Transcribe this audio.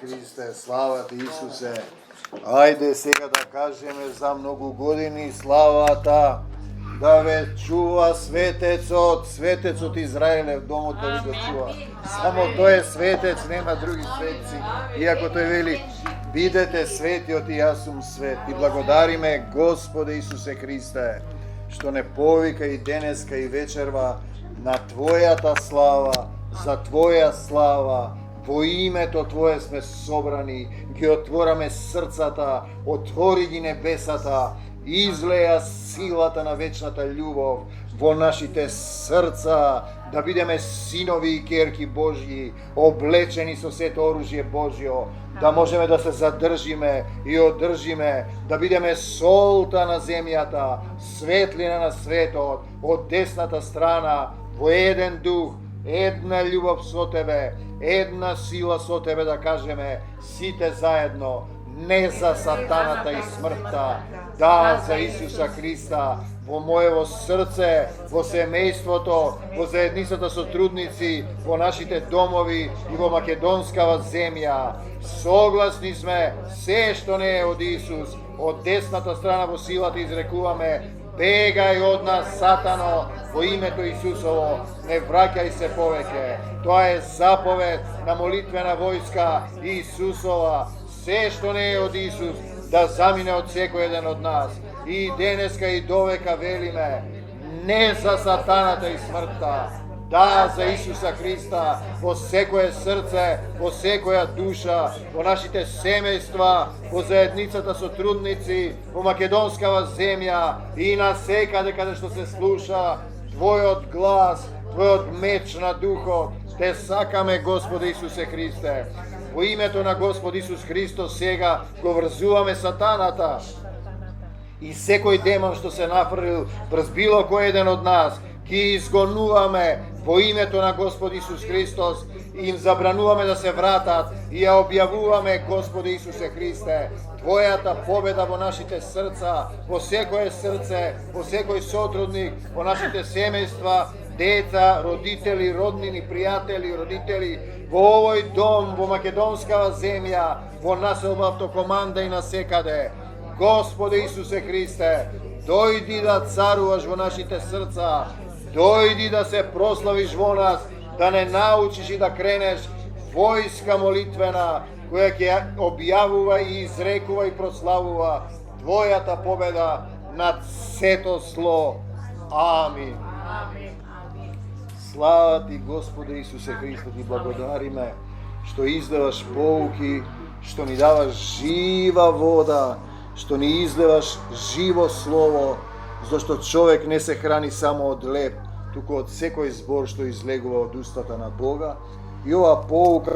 Христе, слава ти Исусе. Ајде сега да кажеме за многу години славата да ве чува светецот, светецот Израелев, домот да ви го чува. Само тој е светец, нема други светци. Иако тој вели, бидете светиот и јас сум свет. И благодариме Господе Исусе Христе, што не повика и денеска и вечерва на Твојата слава, за Твоја слава. Во името Твое сме собрани, ги отвораме срцата, отвори ги небесата, излеја силата на вечната љубов во нашите срца, да бидеме синови и керки Божји, облечени со сето оружје Божјо, да можеме да се задржиме и одржиме, да бидеме солта на земјата, светлина на светот, од десната страна, во еден дух, една љубов со Тебе, една сила со Тебе, да кажеме сите заедно, не за сатаната и смртта, да за Исуса Христа, во моево срце, во семејството, во заедницата со трудници, во нашите домови и во македонскава земја. Согласни сме, се што не е од Исус, од десната страна во силата изрекуваме, бегај од нас, сатано, во името Исусово, не враќај се повеќе. Тоа е заповед на молитвена војска Исусова. Се што не е од Исус, да замине од секој еден од нас. И денеска и довека велиме, не за сатаната и смртта, да за Исуса Христа, во секое срце, во секоја душа, во нашите семејства, во заедницата со трудници, во македонскава земја и на секаде каде што се слуша Твојот глас, Твојот меч на духот. Те сакаме, Господи Исусе Христе. Во името на Господ Исус Христос сега го врзуваме сатаната и секој демон што се нафрлил врз било кој еден од нас, ги изгонуваме во името на Господ Исус Христос и им забрануваме да се вратат и ја објавуваме, Господи Исусе Христе, Твојата победа во нашите срца, во секое срце, во секој сотрудник, во нашите семејства, деца, родители, роднини, пријатели, родители, во овој дом, во македонскава земја, во населба автокоманда и насекаде. Господи Исусе Христе, дојди да царуваш во нашите срца, дојди да се прославиш во нас, да не научиш и да кренеш војска молитвена, која ќе објавува и изрекува и прославува Твојата победа над сето зло. Амин. Слава Ти, Господе Исусе Христе, Ти благодариме што излеваш поуки, што ни даваш жива вода, што ни излеваш живо слово, зашто човек не се храни само од леб, туку од секој збор што излегува од устата на Бога. И ова поука